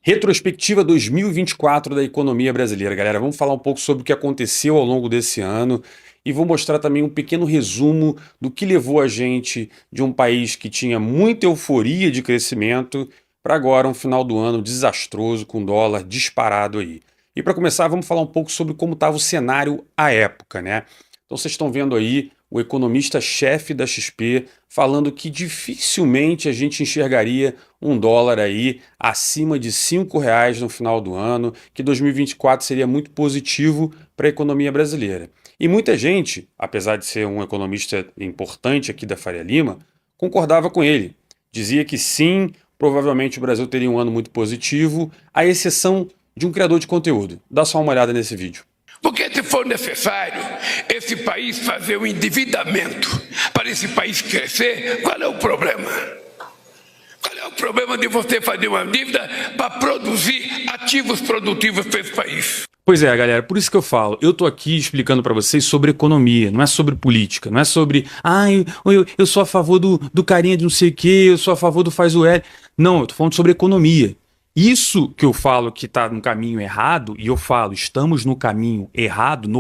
Retrospectiva 2024 da economia brasileira, galera. Vamos falar um pouco sobre o que aconteceu ao longo desse ano e vou mostrar também um pequeno resumo do que levou a gente de um país que tinha muita euforia de crescimento para agora um final do ano desastroso com dólar disparado aí. E para começar, vamos falar um pouco sobre como estava o cenário à época, né? Então vocês estão vendo aí o economista-chefe da XP falando que dificilmente a gente enxergaria um dólar aí acima de R$ 5 no final do ano, que 2024 seria muito positivo para a economia brasileira. E muita gente, apesar de ser um economista importante aqui da Faria Lima, concordava com ele. Dizia que sim, provavelmente o Brasil teria um ano muito positivo, à exceção de um criador de conteúdo. Dá só uma olhada nesse vídeo. Porque se for necessário esse país fazer um endividamento para esse país crescer, qual é o problema? Qual é o problema de você fazer uma dívida para produzir ativos produtivos para esse país? Pois é, galera, por isso que eu falo, eu tô aqui explicando para vocês sobre economia, não é sobre política, não é sobre, eu sou a favor do carinha de não sei o quê, eu sou a favor do faz o L. Não, eu tô falando sobre economia. Isso que eu falo que está no caminho errado, e eu falo, estamos no caminho errado,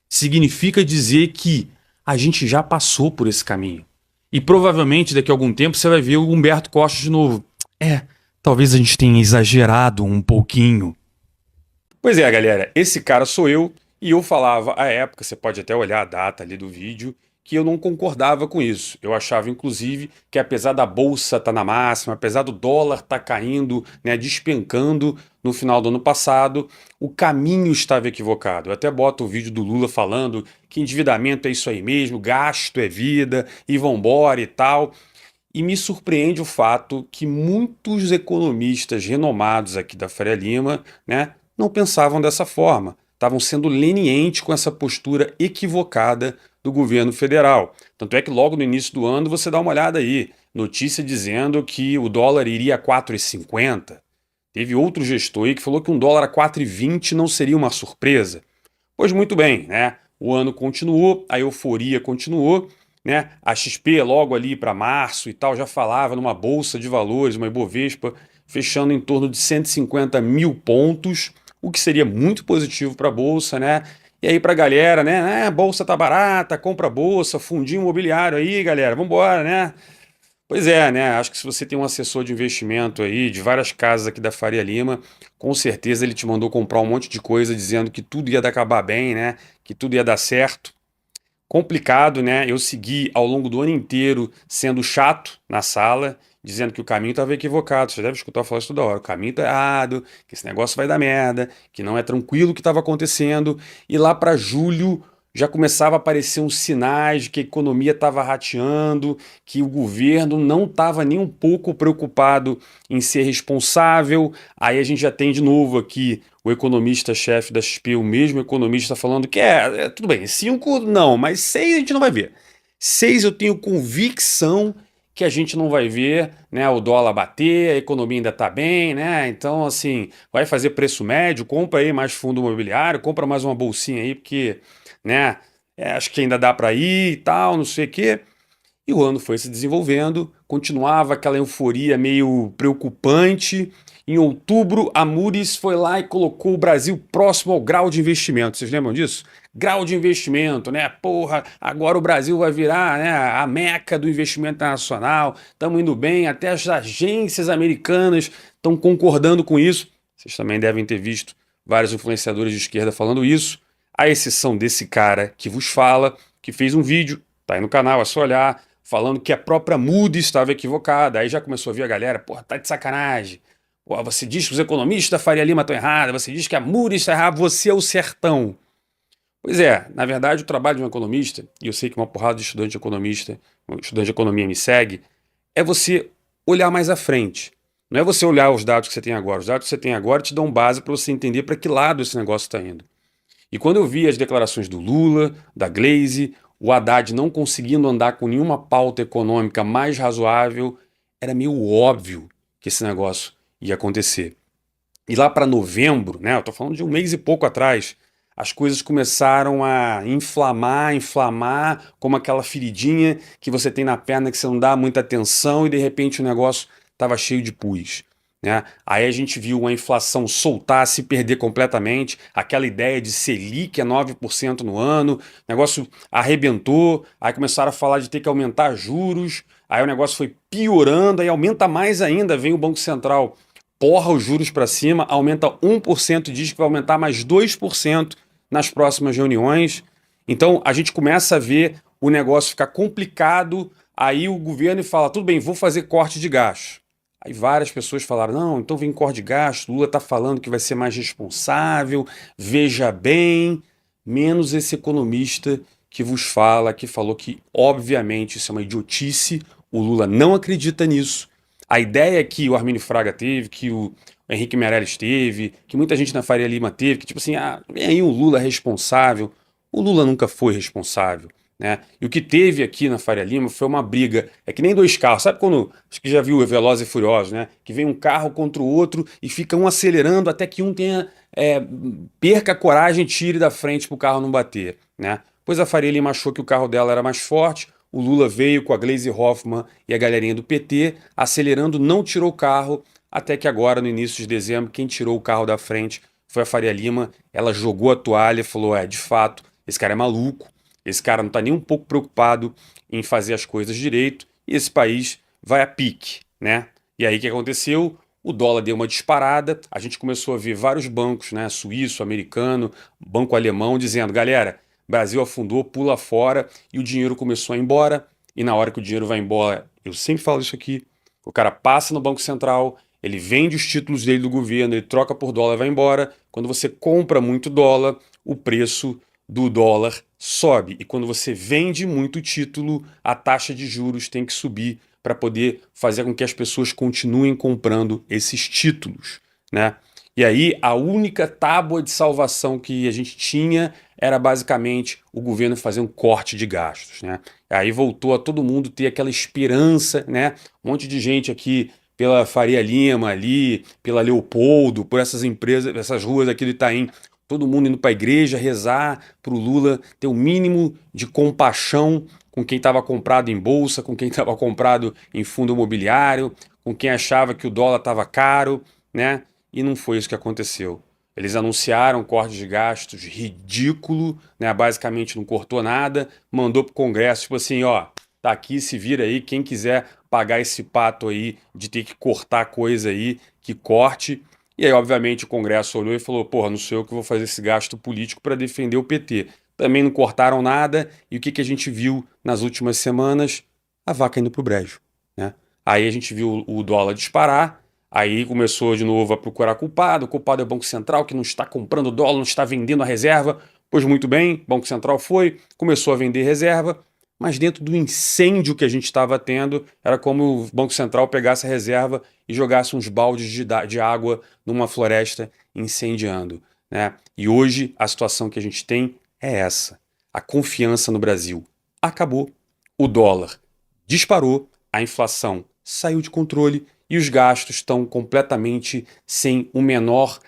significa dizer que a gente já passou por esse caminho. E provavelmente daqui a algum tempo você vai ver o Humberto Costa de novo. Talvez a gente tenha exagerado um pouquinho. Pois é, galera, esse cara sou eu, e eu falava à época, você pode até olhar a data ali do vídeo, que eu não concordava com isso. Eu achava, inclusive, que apesar da bolsa estar na máxima, apesar do dólar estar caindo, né, despencando no final do ano passado, o caminho estava equivocado. Eu até boto o vídeo do Lula falando que endividamento é isso aí mesmo, gasto é vida, e vambora e tal. E me surpreende o fato que muitos economistas renomados aqui da Faria Lima, né, não pensavam dessa forma. Estavam sendo lenientes com essa postura equivocada do governo federal. Tanto é que logo no início do ano você dá uma olhada aí, notícia dizendo que o dólar iria a 4,50. Teve outro gestor aí que falou que um dólar a 4,20 não seria uma surpresa. Pois muito bem, né? O ano continuou, a euforia continuou, né? A XP logo ali para março e tal já falava numa bolsa de valores, uma Ibovespa, fechando em torno de 150 mil pontos, o que seria muito positivo para a bolsa, né? E aí pra galera, né? Bolsa tá barata, compra bolsa, fundinho imobiliário aí, galera, vambora, né? Pois é, né? Acho que se você tem um assessor de investimento aí, de várias casas aqui da Faria Lima, com certeza ele te mandou comprar um monte de coisa dizendo que tudo ia acabar bem, né? Que tudo ia dar certo. Complicado, né? Eu segui ao longo do ano inteiro sendo chato na sala, dizendo que o caminho estava equivocado. Você deve escutar eu falar isso toda hora. O caminho está errado, que esse negócio vai dar merda, que não é tranquilo o que estava acontecendo. E lá para julho já começava a aparecer uns sinais de que a economia estava rateando, que o governo não estava nem um pouco preocupado em ser responsável. Aí a gente já tem de novo aqui o economista-chefe da XP, o mesmo economista, falando que tudo bem, 5 não, mas 6 a gente não vai ver. 6 eu tenho convicção que a gente não vai ver, né, o dólar bater, a economia ainda está bem, né? Então, assim, vai fazer preço médio, compra aí mais fundo imobiliário, compra mais uma bolsinha aí, porque, né, acho que ainda dá para ir e tal, não sei o quê. E o ano foi se desenvolvendo, continuava aquela euforia meio preocupante. Em outubro, a Moody's foi lá e colocou o Brasil próximo ao grau de investimento. Vocês lembram disso? Grau de investimento, né? Porra, agora o Brasil vai virar, né, a meca do investimento internacional. Estamos indo bem, até as agências americanas estão concordando com isso. Vocês também devem ter visto vários influenciadores de esquerda falando isso, à exceção desse cara que vos fala, que fez um vídeo, tá aí no canal, é só olhar, falando que a própria Moody's estava equivocada. Aí já começou a vir a galera, porra, tá de sacanagem. Porra, você diz que os economistas da Faria Lima estão errados, você diz que a Moody's está errada, você é o sertão. Pois é, na verdade o trabalho de um economista, e eu sei que uma porrada de estudante de economista, estudante de economia me segue, é você olhar mais à frente. Não é você olhar os dados que você tem agora. Os dados que você tem agora te dão base para você entender para que lado esse negócio está indo. E quando eu vi as declarações do Lula, da Glaze, o Haddad não conseguindo andar com nenhuma pauta econômica mais razoável, era meio óbvio que esse negócio ia acontecer. E lá para novembro, né, eu estou falando de um mês e pouco atrás, as coisas começaram a inflamar, como aquela feridinha que você tem na perna que você não dá muita atenção e de repente o negócio estava cheio de pus. né? Aí a gente viu a inflação soltar, se perder completamente, aquela ideia de Selic a 9% no ano, o negócio arrebentou, aí começaram a falar de ter que aumentar juros, aí o negócio foi piorando, aí aumenta mais ainda, vem o Banco Central, porra os juros para cima, aumenta 1% e diz que vai aumentar mais 2% nas próximas reuniões. Então a gente começa a ver o negócio ficar complicado, aí o governo fala, tudo bem, vou fazer corte de gastos. Aí várias pessoas falaram, não, então vem corte de gasto, Lula está falando que vai ser mais responsável, veja bem, menos esse economista que vos fala, que falou que, obviamente, isso é uma idiotice, o Lula não acredita nisso. A ideia que o Armínio Fraga teve, que o Henrique Meirelles teve, que muita gente na Faria Lima teve, que tipo assim, vem aí o Lula responsável. O Lula nunca foi responsável. Né? E o que teve aqui na Faria Lima foi uma briga. É que nem dois carros. Sabe quando. Acho que já viu Velozes e Furiosos, né? Que vem um carro contra o outro e fica um acelerando até que um tenha. Perca a coragem e tire da frente para o carro não bater. Né? Pois a Faria Lima achou que o carro dela era mais forte. O Lula veio com a Gleisi Hoffmann e a galerinha do PT, acelerando, não tirou o carro. Até que agora, no início de dezembro, quem tirou o carro da frente foi a Faria Lima. Ela jogou a toalha e falou: de fato, esse cara é maluco. Esse cara não está nem um pouco preocupado em fazer as coisas direito e esse país vai a pique, né? E aí o que aconteceu? O dólar deu uma disparada, a gente começou a ver vários bancos, né? Suíço, americano, banco alemão, dizendo, galera, Brasil afundou, pula fora, e o dinheiro começou a ir embora, e na hora que o dinheiro vai embora, eu sempre falo isso aqui, o cara passa no Banco Central, ele vende os títulos dele do governo, ele troca por dólar e vai embora. Quando você compra muito dólar, o preço do dólar sobe. E quando você vende muito título, a taxa de juros tem que subir para poder fazer com que as pessoas continuem comprando esses títulos, né? E aí a única tábua de salvação que a gente tinha era basicamente o governo fazer um corte de gastos, né? Aí voltou a todo mundo ter aquela esperança, né? Um monte de gente aqui pela Faria Lima ali, pela Leopoldo, por essas empresas, essas ruas aqui do Itaim, todo mundo indo para a igreja, rezar para o Lula ter o mínimo de compaixão com quem estava comprado em bolsa, com quem estava comprado em fundo imobiliário, com quem achava que o dólar estava caro, né? E não foi isso que aconteceu. Eles anunciaram corte de gastos ridículo, né? Basicamente não cortou nada, mandou para o Congresso, tipo assim, ó, tá aqui, se vira aí, quem quiser pagar esse pato aí de ter que cortar coisa aí, que corte. E aí, obviamente, o Congresso olhou e falou, porra, não sou eu que vou fazer esse gasto político para defender o PT. Também não cortaram nada, e o que a gente viu nas últimas semanas? A vaca indo pro brejo, né? Aí a gente viu o dólar disparar, aí começou de novo a procurar culpado, o culpado é o Banco Central, que não está comprando dólar, não está vendendo a reserva. Pois muito bem, o Banco Central foi, começou a vender reserva, mas dentro do incêndio que a gente estava tendo, era como o Banco Central pegasse a reserva e jogasse uns baldes de água numa floresta incendiando, né? E hoje a situação que a gente tem é essa. A confiança no Brasil acabou, o dólar disparou, a inflação saiu de controle e os gastos estão completamente sem o menor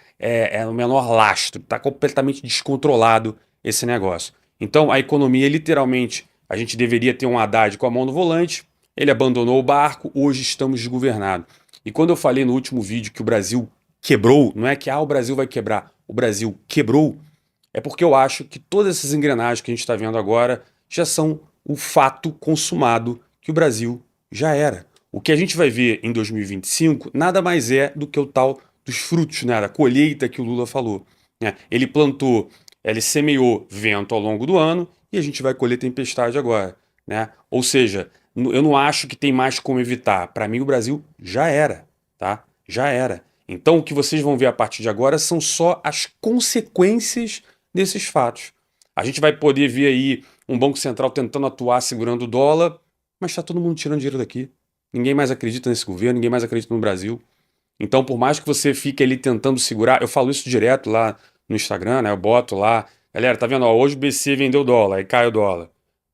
lastro, está completamente descontrolado esse negócio. Então a economia literalmente, a gente deveria ter um Haddad com a mão no volante, ele abandonou o barco, hoje estamos desgovernados. E quando eu falei no último vídeo que o Brasil quebrou, não é que o Brasil vai quebrar, o Brasil quebrou, é porque eu acho que todas essas engrenagens que a gente está vendo agora já são o fato consumado que o Brasil já era. O que a gente vai ver em 2025 nada mais é do que o tal dos frutos, né, da colheita que o Lula falou, né? Ele plantou, ele semeou vento ao longo do ano e a gente vai colher tempestade agora, né? Ou seja, eu não acho que tem mais como evitar. Para mim o Brasil já era, tá? Já era. Então o que vocês vão ver a partir de agora são só as consequências desses fatos. A gente vai poder ver aí um Banco Central tentando atuar segurando o dólar, mas está todo mundo tirando dinheiro daqui. Ninguém mais acredita nesse governo, ninguém mais acredita no Brasil. Então, por mais que você fique ali tentando segurar, eu falo isso direto lá no Instagram, né? Eu boto lá, galera, tá vendo? Ó, hoje o BC vendeu dólar, aí cai o dólar.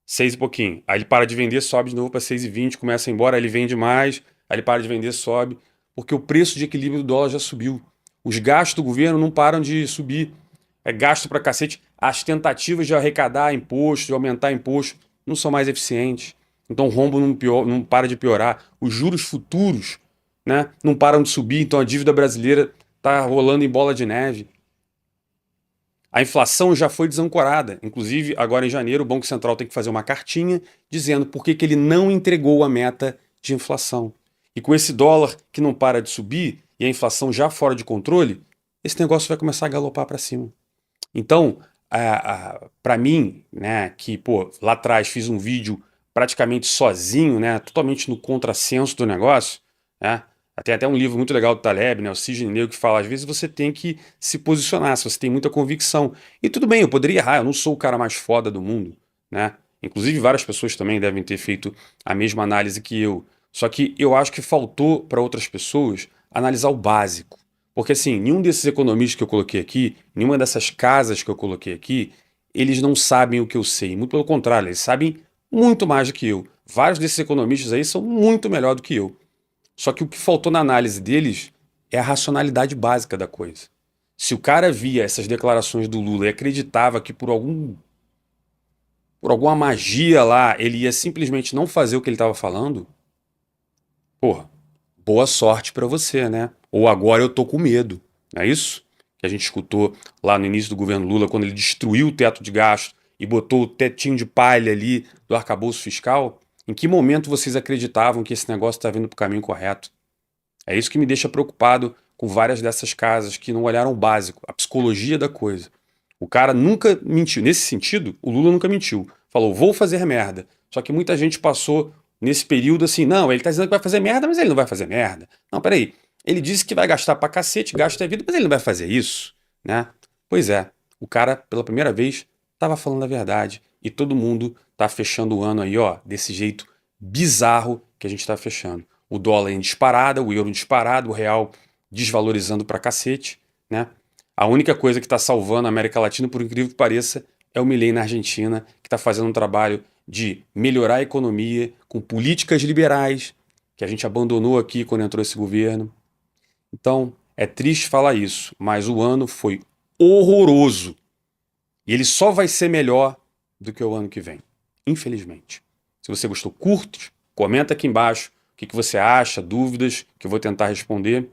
6 e pouquinho. Aí ele para de vender, sobe de novo para 6,20, começa a ir embora, aí ele vende mais, aí ele para de vender, sobe, porque o preço de equilíbrio do dólar já subiu. Os gastos do governo não param de subir. É gasto pra cacete. As tentativas de arrecadar imposto, de aumentar imposto, não são mais eficientes. Então o rombo não para de piorar. Os juros futuros, né? Não param de subir, então a dívida brasileira está rolando em bola de neve. A inflação já foi desancorada. Inclusive, agora em janeiro, o Banco Central tem que fazer uma cartinha dizendo por que ele não entregou a meta de inflação. E com esse dólar que não para de subir e a inflação já fora de controle, esse negócio vai começar a galopar para cima. Então, para mim, né, que pô, lá atrás fiz um vídeo praticamente sozinho, né, totalmente no contrassenso do negócio, né, tem até um livro muito legal do Taleb, né, o Cisne Negro, que fala, às vezes você tem que se posicionar, se você tem muita convicção. E tudo bem, eu poderia errar, eu não sou o cara mais foda do mundo, né? Inclusive várias pessoas também devem ter feito a mesma análise que eu. Só que eu acho que faltou para outras pessoas analisar o básico. Porque assim, nenhum desses economistas que eu coloquei aqui, nenhuma dessas casas que eu coloquei aqui, eles não sabem o que eu sei. Muito pelo contrário, eles sabem muito mais do que eu. Vários desses economistas aí são muito melhor do que eu. Só que o que faltou na análise deles é a racionalidade básica da coisa. Se o cara via essas declarações do Lula e acreditava que por alguma magia lá ele ia simplesmente não fazer o que ele estava falando, porra, boa sorte pra você, né? Ou agora eu tô com medo, não é isso? Que a gente escutou lá no início do governo Lula, quando ele destruiu o teto de gasto e botou o tetinho de palha ali do arcabouço fiscal. Em que momento vocês acreditavam que esse negócio está vindo para o caminho correto? É isso que me deixa preocupado com várias dessas casas que não olharam o básico, a psicologia da coisa. O cara nunca mentiu. Nesse sentido, o Lula nunca mentiu. Falou, vou fazer merda. Só que muita gente passou nesse período assim, não, ele tá dizendo que vai fazer merda, mas ele não vai fazer merda. Não, peraí. Ele disse que vai gastar pra cacete, gasta a vida, mas ele não vai fazer isso, né? Pois é, o cara, pela primeira vez, tava falando a verdade. E todo mundo tá fechando o ano aí, ó, desse jeito bizarro que a gente tá fechando. O dólar em disparada, o euro em disparada, o real desvalorizando pra cacete, né? A única coisa que está salvando a América Latina, por incrível que pareça, é o Milei na Argentina, que está fazendo um trabalho de melhorar a economia com políticas liberais, que a gente abandonou aqui quando entrou esse governo. Então, é triste falar isso, mas o ano foi horroroso. E ele só vai ser melhor do que o ano que vem, infelizmente. Se você gostou, curte, comenta aqui embaixo o que você acha, dúvidas, que eu vou tentar responder.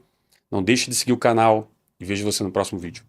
Não deixe de seguir o canal e vejo você no próximo vídeo.